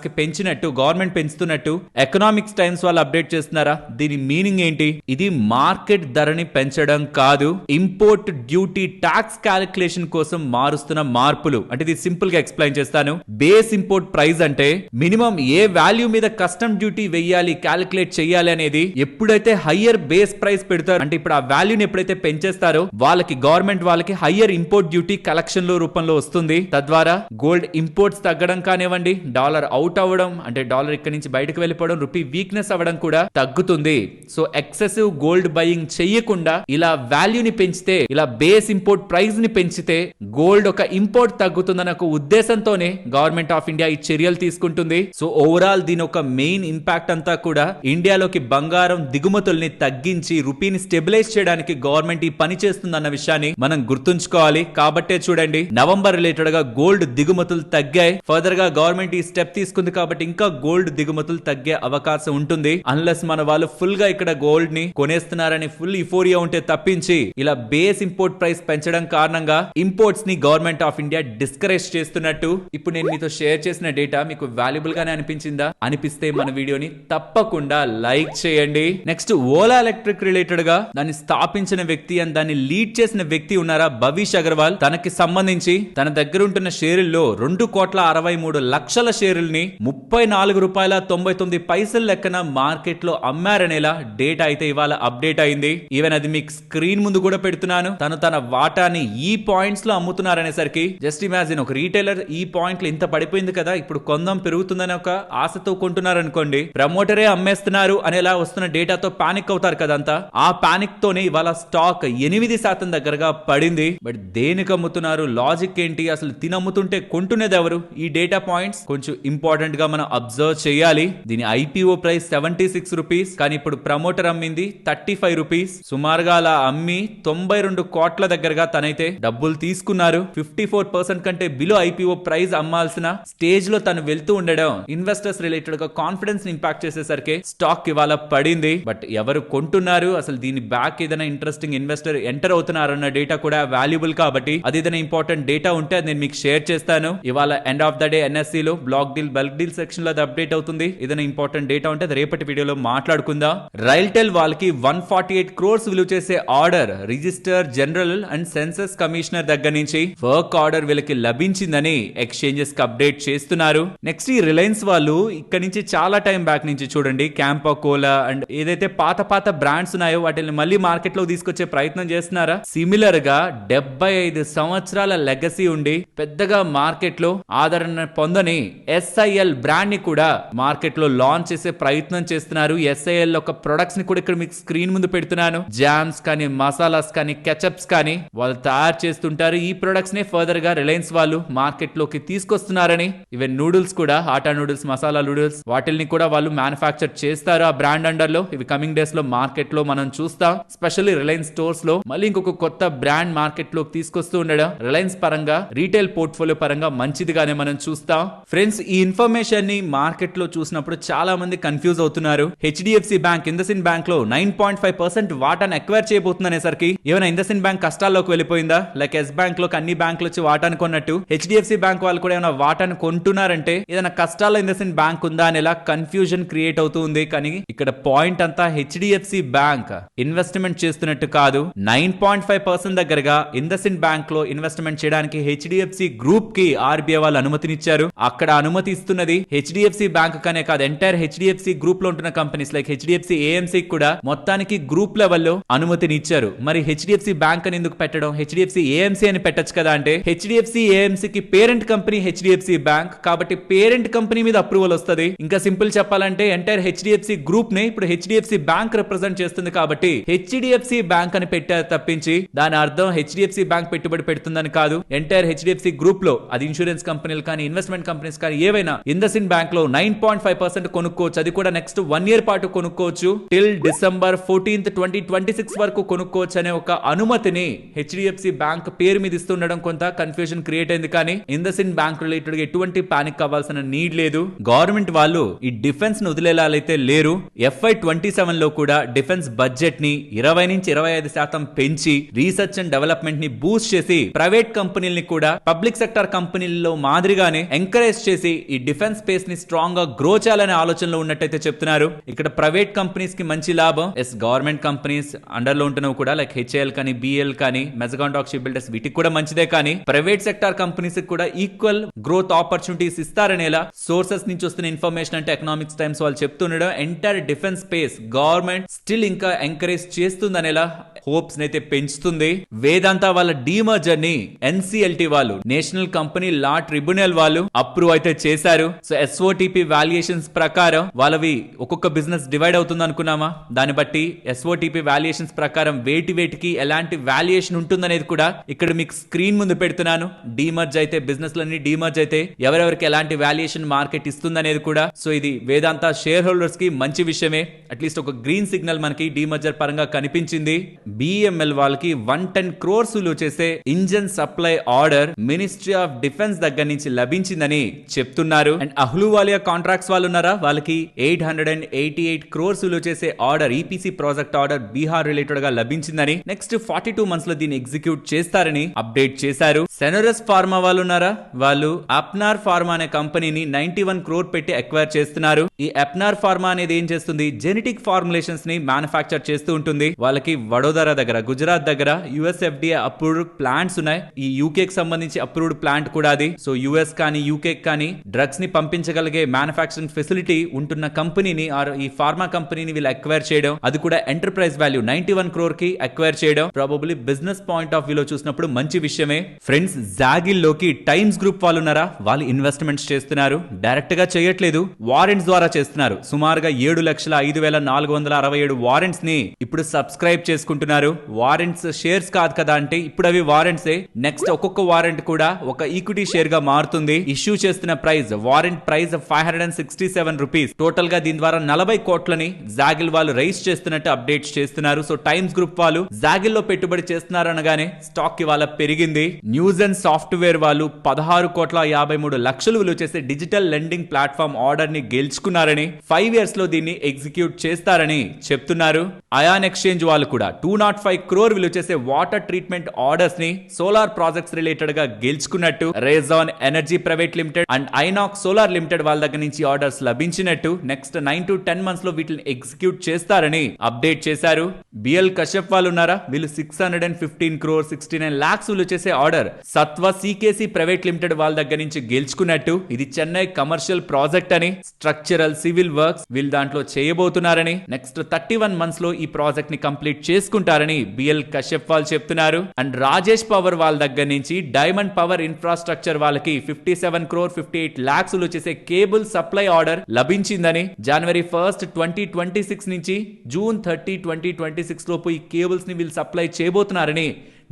[SPEAKER 1] కి పెంచినట్టు గవర్నమెంట్ పెంచుతున్నట్టు ఎకనామిక్స్ టైమ్స్ వాళ్ళు అప్డేట్ చేస్తున్నారా? దీని మీనింగ్ ఏంటి? ఇది మార్కెట్ ధరని పెంచడం కాదు, ఇంపోర్ట్ డ్యూటీ టాక్స్ క్యాలిక్యులేషన్ కోసం మారుస్తున్న మార్పులు. అంటే ఇది సింపుల్ గా ఎక్స్ప్లెయిన్ చేస్తాను. బేస్ ఇంపోర్ట్ ప్రైస్ అంటే మినిమం ఏ వాల్యూ మీద కస్టమ్ డ్యూటీ వెయ్యాలి, క్యాలిక్యులేట్ చేయాలి అనేది ఎప్పుడైతే హయ్యర్ బేస్ ప్రైస్ పెడతారు అంటే ఇప్పుడు ఆ వాల్యూని ఎప్పుడైతే పెంచేస్తారో వాళ్ళకి గవర్నమెంట్ వాళ్ళకి హయ్యర్ ఇంపోర్ట్ డ్యూటీ కలెక్షన్ లో రూపంలో వస్తుంది. తద్వారా గోల్డ్ ఇంపోర్ట్స్ తగ్గడం కానివ్వండి, డాలర్ అవుట్ అవ్వడం అంటే డాలర్ ఇక్కడ నుంచి బయటకు వెళ్ళిపోవడం, రూపీ వీక్నెస్ అవ్వడం కూడా తగ్గుతుంది. సో ఎక్సెసివ్ గోల్డ్ బయింగ్ చెయ్యకుండా ఇలా వాల్యూని పెంచితే, ఇలా బేస్ ఇంపోర్ట్ ప్రైస్ ని పెంచితే గోల్డ్ ఒక ఇంపోర్ట్ తగ్గుతుందన్న ఒక ఉద్దేశంతోనే గవర్నమెంట్ ఆఫ్ ఇండియా ఈ చర్యలు తీసుకుంటుంది. సో ఓవరాల్ దీని ఒక మెయిన్ ఇంపాక్ట్ అంతా కూడా ఇండియాలోకి బంగారం దిగుమతుల్ని తగ్గించి రూపీని స్టెబిలైజ్ చేయడానికి గవర్నమెంట్ ఈ పని చేస్తుందన్న విషయాన్ని మనం గుర్తుంచుకోవాలి. కాబట్టే చూడండి నవంబర్ రిలేటెడ్ గా గోల్డ్ దిగుమతులు తగ్గాయి. ఫర్దర్ గా గవర్నమెంట్ ఈ స్టెప్ తీసుకుంది కాబట్టి ఇంకా గోల్డ్ దిగుమతులు తగ్గే అవకాశం ఉంటుంది. అన్లెస్ మన వాళ్ళు ఫుల్ గా ఇక్కడ గోల్డ్ ని కొనేస్తున్నారని ఫుల్ ఇఫోరియా ఉంటే తప్పించి ఇలా బేస్ ఇంపోర్ట్ ప్రైస్ పెంచడం కారణంగా ఇంపోర్ట్స్ ని గవర్నమెంట్ ఆఫ్ ఇండియా డిస్కరేజ్ చేస్తున్నట్టు. ఇప్పుడు నేను మీతో షేర్ చేసిన డేటా మీకు వాల్యుబుల్ గానే అనిపించిందా? అనిపిస్తే మన వీడియోని తప్పకుండా లైక్ చేయండి. నెక్స్ట్ ఓలా ఎలక్ట్రిక్ రిలేటెడ్ గా దాన్ని స్థాపించిన వ్యక్తి అండ్ దాన్ని లీడ్ చేసిన వ్యక్తి ఉన్నారా, భవిష్ అగర్వాల్. తనకి సంబంధించి తన దగ్గర ఉంటున్న షేరుల్లో 2,63,00,000 షేరుల్ని $34.99 లెక్కన మార్కెట్ లో అమ్మారనేలా డేటా అయితే ఇవాళ అప్డేట్ అయింది. ఈవెన్ అది మీకు స్క్రీన్ ముందు కూడా పెడుతున్నాను. తన వాటాని ఈ పాయింట్స్ లో అమ్ముతున్నారనేసరికి జస్ట్ ఇమాజిన్, ఒక రీటైలర్ ఈ పాయింట్ లో ఇంత పడిపోయింది కదా, ఇప్పుడు కొందాం పెరుగుతుందని ఒక ఆశతో కొంటున్నారు అనుకోండి, ప్రమోటరే అమ్మేస్తున్నారు అనేలా వస్తున్న డేటాతో పానిక్ అవుతారు కదంతా. ఆ పానిక్ తోనే ఇవాళ స్టాక్ 8% దగ్గరగా పడింది. బట్ దేనికి అమ్ముతున్నారు, లాజిక్ ఏంటి, అసలు తినమ్ముతుంటే కొంటున్నది ఎవరు? ఈ డేటా పాయింట్స్ కొంచెం ఇంపార్టెంట్ గా మనం అబ్జర్వ్ చేయాలి. దీని IPO ప్రైస్ 76 రూపీస్, కానీ ఇప్పుడు ప్రమోటర్ అమ్మింది 35 రూపీస్. సుమారుగా అలా అమ్మి 92 కోట్ల దగ్గరగా తనైతే డబ్బులు తీసుకున్నారు. 54% కంటే బిలో IPO ప్రైస్ అమ్మాల్సిన స్టేజ్ లో తను వెళ్తూ ఉండడం ఇన్వెస్టర్స్ రిలేటెడ్ గా కాన్ఫిడెన్స్ ఇంపాక్ట్ చేసేసరికి స్టాక్ ఇవాళ పడింది. బట్ ఎవరు కొంటున్నారు, అసలు దీని బ్యాక్ ఏదైనా ఇంట్రెస్టింగ్ ఇన్వెస్టర్ ఎంటర్ అవుతున్నారు అన్న డేటా కూడా వాల్యుబుల్ కాబట్టి అది ఏదైనా ఇంపార్టెంట్ డేటా ఉంటే అది నేను మీకు షేర్ చేస్తాను. ఇవాళ end of the day NSE లో black deal bulk deal section లో అది అప్డేట్ అవుతుంది. ఏదైనా ఇంపార్టెంట్ డేటా ఉంటే అది రేపటి వీడియోలో మాట్లాడుకుందాం. రైల్టెల్ వాళ్ళకి 148 crores విలువ చేసే order register general and census commissioner దగ్గర నుంచి వర్క్ ఆర్డర్ వీళ్ళకి లభించిందని ఎక్స్చేంజెస్ కి అప్డేట్ చేస్తున్నారు. నెక్స్ట్ ఈ రిలయన్స్ వాళ్ళు ఇక్కడ నుంచి చాలా టైం బ్యాక్ నుంచి చూడండి క్యాంపా కోలా అండ్ ఏదైతే పాత బ్రాండ్స్ ఉన్నాయో వాటిని మళ్ళీ మార్కెట్ లో తీసుకొచ్చే ప్రయత్నం చేస్తున్నారా. సిమిలర్ గా 75 సంవత్సరాల లెగసీ ఉండి పెద్దగా మార్కెట్ లో ఆదరణ పొందని SIL బ్రాండ్ ని కూడా మార్కెట్ లో లాంచ్ చేసే ప్రయత్నం చేస్తున్నారు. SIL ఒక ప్రొడక్ట్స్ ని కూడా ఇక్కడ మీకు స్క్రీన్ ముందు పెడుతున్నాను. జామ్స్ కానీ, మసాలాస్ కానీ, కెచప్స్ కానీ వాళ్ళు తయారు చేస్తుంటారు. ఈ ప్రొడక్ట్స్ ని ఫర్దర్ గా రిలయన్స్ వాళ్ళు మార్కెట్ లోకి తీసుకొస్తున్నారని, ఈవెన్ నూడిల్స్ కూడా ఆటా నూడిల్స్, మసాలా నూడిల్స్ వాటిల్ని కూడా వాళ్ళు మ్యానుఫ్యాక్చర్ చేస్తారు ఆ బ్రాండ్ అండర్ లో. ఇవి కమింగ్ డేస్ లో మార్కెట్ లో మనం చూస్తాం. స్పెషల్లీ రిలయన్స్ స్టోర్స్ లో మళ్ళీ ఇంకొక కొత్త బ్రాండ్ మార్కెట్ లోకి తీసుకొస్తూ ఉండడం రిలయన్స్ పరంగా, రీటైల్ పోర్ట్ఫోలియో పరంగా మంచిదిగానే మనం చూస్తాం. ఫ్రెండ్స్, ఈ ఇన్ఫర్మేషన్ ని మార్కెట్ లో చూసినప్పుడు చాలా మంది కన్ఫ్యూజ్ అవుతున్నారు. HDFC బ్యాంక్ ఇండస్ఇండ్ బ్యాంక్ లో 9.5% వాటాను ఎక్వైర్ చేయబోతుందనేసరికి ఏమైనా ఇండస్ఇండ్ బ్యాంక్ కష్టాల్లోకి వెళ్ళిపోయిందా, లైక్ ఎస్ బ్యాంక్ లోకి అన్ని బ్యాంకులు వచ్చి వాటాను కొన్నట్టు HDFC బ్యాంక్ వాళ్ళు కూడా ఏమైనా వాటాను కొంటున్నారంటే ఏదైనా కష్టాల్లో ఇండస్ఇండ్ బ్యాంక్ ఉందా అనేలా కన్ఫ్యూజన్ క్రియేట్ అవుతుంది. కానీ ఇక్కడ పాయింట్ అంతా HDFC బ్యాంక్ ఇన్వెస్ట్మెంట్ చేస్తున్నట్టు కాదు. 9.5% దగ్గరగా ఇండస్ఇండ్ బ్యాంక్ లో ఇన్వెస్ట్మెంట్ చేయడానికి HDFC గ్రూప్ కి RBI వాళ్ళు అనుమతినిచ్చారు. అక్కడ అనుమతి ఇస్తున్నది HDFC బ్యాంక్ కనే కాదు, ఎంటైర్ HDFC గ్రూప్ లో ఉంటున్న కంపెనీస్ లైక్ HDFC AMC కూడా మొత్తానికి గ్రూప్ లెవెల్లో అనుమతిని ఇచ్చారు. మరి హెచ్డిఎఫ్సి బ్యాంక్ అని ఎందుకు పెట్టడం, హెచ్డిఎఫ్సి ఏఎంసీ అని పెట్టొచ్చు కదా అంటే హెచ్డిఎఫ్సి ఏఎంసీకి పేరెంట్ కంపెనీ హెచ్డిఎఫ్సి బ్యాంక్ కాబట్టి పేరెంట్ కంపెనీ మీద అప్రూవల్ వస్తుంది. ఇంకా సింపుల్ చెప్పాలంటే ఎంటైర్ హెచ్డిఎఫ్సి గ్రూప్ ని ఇప్పుడు హెచ్డిఎఫ్సి బ్యాంక్ రిప్రజెంట్ చేస్తుంది కాబట్టి హెచ్డిఎఫ్సి బ్యాంక్ అని పెట్టారు తప్పించి దాని అర్థం హెచ్డిఎఫ్సి బ్యాంక్ పెట్టుబడి పెడుతుందని కాదు. ఎంటైర్ హెచ్డిఎఫ్సి గ్రూప్ లో అది ఇన్సూరెన్స్ కంపెనీలు కానీ ఇన్వెస్ట్మెంట్ కంపెనీస్ కానీ ఏవైనా ఇండస్ఇండ్ బ్యాంక్ లో 9.5% కొనుక్కోవచ్చు. అది కూడా నెక్స్ట్ 1 year పాటు కొనుక్కోవచ్చు. టిల్ December 14th 2026 వరకు కొనుక్కోవచ్చు అనే ఒక అనుమతిని హెచ్డిఎఫ్సి బ్యాంక్ పేరు మీద ఇస్తుండడం కొంత కన్ఫ్యూజన్ క్రియేట్ అయింది. కానీ ఇండస్ఇండ్ బ్యాంక్ రిలేటెడ్ ఎటువంటి పానిక్ అవ్వాల్సిన నీడ్ లేదు. గవర్నమెంట్ వాళ్ళు ఈ డిఫెన్స్ ను వదిలేలాలైతే లేరు. FY27 లో కూడా డిఫెన్స్ బడ్జెట్ ని 20-25% పెంచి రీసెర్చ్ అండ్ డెవలప్మెంట్ ని బూస్ట్ చేసి ప్రైవేట్ కంపెనీల్ని కూడా పబ్లిక్ సెక్టర్ కంపెనీల్లో మాదిరిగానే ఎంకరేజ్ చేసి ఈ డిఫెన్స్ స్పేస్ ని స్ట్రాంగ్ గా గ్రో చేయాలనే ఆలోచనలో ఉన్నట్టయితే చెప్తున్నారు. ఇక్కడ ప్రైవేట్ కంపెనీస్ కి మంచి లాభం. గవర్నమెంట్ కంపెనీస్ అండర్ లో ఉంటున్నవి కూడా లైక్ హెచ్ఏఎల్ కానీ బిఎల్ కానీ మెజగాన్ డాక్ షిప్ బిల్డర్స్ వీటికి కూడా మంచిదే. కానీ ప్రైవేట్ సెక్టార్ కంపెనీస్ కూడా ఈక్వల్ గ్రోత్ ఆపర్చునిటీస్ ఇస్తారనేలా సోర్సెస్ నుంచి వస్తున్న ఇన్ఫర్మేషన్ అంటే ఎకనామిక్స్ టైమ్స్ వాళ్ళు చెప్తుండడం entire defence space government still ఇంకా ఎంకరేజ్ చేస్తుందనేలా హోప్స్ నైతే పెంచుతుంది. వేదాంత వాళ్ళ డీమర్జర్ ని ఎన్సిఎల్టీ వాళ్ళు నేషనల్ కంపెనీ లా ట్రిబ్యునల్ వాళ్ళు అప్రూవ్ అయితే చేశారు. సో ఎస్ఓటిపి వాల్యుయేషన్స్ ప్రకారం వాళ్ళవి ఒక్కొక్క బిజినెస్ డివైడ్ అవుతుంది అనుకున్నామా, దాన్ని బట్టి ఎస్ఓటిపి వాల్యుయేషన్స్ ప్రకారం వేటికి ఎలాంటి వాల్యుయేషన్ ఉంటుందనేది కూడా ఇక్కడ మీకు స్క్రీన్ ముందు పెడుతున్నాను. డీమర్జ్ అయితే బిజినెస్ లన్నీ డీమర్జ్ అయితే ఎవరెవరికి ఎలాంటి వాల్యుయేషన్ మార్కెట్ ఇస్తుందనేది కూడా. సో ఇది వేదాంత షేర్ హోల్డర్స్ కి మంచి విషయమే. అట్లీస్ట్ ఒక గ్రీన్ సిగ్నల్ మనకి డీమర్జర్ పరంగా కనిపించింది. బిఎంఎల్ వాళ్ళకి 110 crores చేసే engine supply order ministry of defence దగ్గర నుంచి లభించిందని చెప్తున్నారు. అండ్ అహ్లూవాలియా కాంట్రాక్ట్స్ వాళ్ళు ఉన్నారా, వాళ్ళకి 888 crores చేసే order EPC project order Bihar related గా లభించిందని నెక్స్ట్ 42 months లో దీన్ని ఎగ్జిక్యూట్ చేస్తారని అప్డేట్ చేశారు. సెనోరస్ ఫార్మా వాళ్ళు ఉన్నారా, వాళ్ళు అప్నార్ ఫార్మా అనే కంపెనీని 91 crore పెట్టి అక్వైర్ చేస్తున్నారు. ఈ అప్నార్ ఫార్మా అనేది ఏం చేస్తుంది, జెనెటిక్ ఫార్ములేషన్స్ ని మ్యానుఫ్యాక్చర్ చేస్తూ ఉంటుంది. వాళ్ళకి వడోదర దగ్గర గుజరాత్ దగ్గర యుఎస్ఎఫ్డిఏ అప్రూవ్డ్ ప్లాంట్స్ ఉన్నాయి. ఈ యూకే కి సంబంధించి అప్రూవ్డ్ ప్లాంట్ కూడా అది. సో యుఎస్ కానీ యూకే కానీ డ్రగ్స్ ని పంపించగలిగే మ్యానుఫ్యాక్చరింగ్ ఫెసిలిటీ ఉంటున్న కంపెనీని ఈ ఫార్మా కంపెనీని వీళ్ళు అక్వైర్ చేయడం, అది కూడా ఎంటర్ప్రైజ్ వాల్యూ 91 crore కి అక్వైర్ చేయడం ప్రాబబ్లీ బిజినెస్ పాయింట్ ఆఫ్ వ్యూలో చూసినప్పుడు మంచి విషయమే. ఫ్రెండ్స్, జాగిల్ లోకి టైమ్స్ గ్రూప్ వాళ్ళు ఉన్నారా, వాళ్ళు ఇన్వెస్ట్మెంట్స్ చేస్తున్నారు. డైరెక్ట్ గా చేయట్లేదు, వారెంట్స్ ద్వారా చేస్తున్నారు. సుమారుగా 7,05,467 వారెంట్స్ ని ఇప్పుడు సబ్స్క్రైబ్ చేసుకుంటున్నారు. వారెంట్స్ షేర్స్ కాదు కదా అంటే ఇప్పుడు అవి వారెంట్సే. నెక్స్ట్ ఒక్కొక్క వారెంట్ కూడా ఒక ఈక్విటీ షేర్ గా మారుతుంది. ఇష్యూ చేస్తున్న price warrant price 567 rupees. Total గా దీని ద్వారా 40 కోట్లని జాగిల్ వాళ్ళు రైజ్ చేస్తున్నట్టు అప్డేట్స్ చేస్తున్నారు. సో టైమ్స్ గ్రూప్ వాళ్ళు జాగిల్ లో పెట్టుబడి చేస్తున్నారు అనగానే స్టాక్ ఇవాళ పెరిగింది. న్యూస్ అండ్ సాఫ్ట్వేర్ వాళ్ళు 16,53,00,000 విలువ చేసే డిజిటల్ లెండింగ్ ప్లాట్ఫామ్ ఆర్డర్ ని గెలుచుకున్నారని 5 years లో దీన్ని ఎగ్జిక్యూట్ చేస్తారని చెప్తున్నారు. అయాన్ ఎక్స్చేంజ్ వాళ్ళు కూడా 205 crore విలువ చేసే వాటర్ ట్రీట్మెంట్ ఆర్డర్స్ ని సోలార్ ప్రాజెక్ట్స్ రిలేటెడ్ గా గెలుచుకున్నట్టు, Rayzon energy private limited and Inox solar limited వాళ్ళ దగ్గర నుంచి ఆర్డర్స్ లభించినట్టు నెక్స్ట్ 9 to 10 months లో వీటిని ఎగ్జిక్యూట్ చేస్తారని అప్డేట్ చేశారు. బిఎల్ కశ్యప్ వాళ్ళు ఉన్నారా, వీళ్ళు 615 crore 69 lakhs విలువ చేసే ఆర్డర్ సత్వ సికేసి ప్రైవేట్ లిమిటెడ్ వాళ్ళ దగ్గర నుంచి గెలుచుకున్నట్టు. ఇది చెన్నై కమర్షియల్ ప్రాజెక్ట్ అని, స్ట్రక్చరల్ సివిల్ వర్క్స్ వీళ్ళు దాంట్లో చేయబోతున్నారని నెక్స్ట్ 31 months లో ఈ ప్రాజెక్ట్ ని కంప్లీట్ చేసుకుంటారని బిఎల్ కశ్యప్ వాళ్ళు చెప్తున్నారు. అండ్ రాజేష్ పవర్ వాళ్ళ దగ్గర నుంచి డైమండ్ పవర్ ఇన్ఫ్రాస్ట్రక్చర్ వాళ్ళకి 57 crore 58 lakhs చేసే కేబుల్ సప్లై ఆర్డర్ లభించిందని, January 1st 2026 నుంచి June 30, 2026 లోపు ఈ కేబుల్స్ ని వీళ్ళు సప్లై చేయబోతున్నారని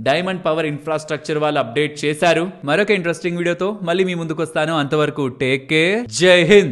[SPEAKER 1] డైమండ్ పవర్ ఇన్ఫ్రాస్ట్రక్చర్ వాళ్ళు అప్డేట్ చేశారు. మరొక ఇంట్రెస్టింగ్ వీడియోతో మళ్ళీ మీ ముందుకు వస్తాను. అంతవరకు టేక్ కేర్, జై హింద్.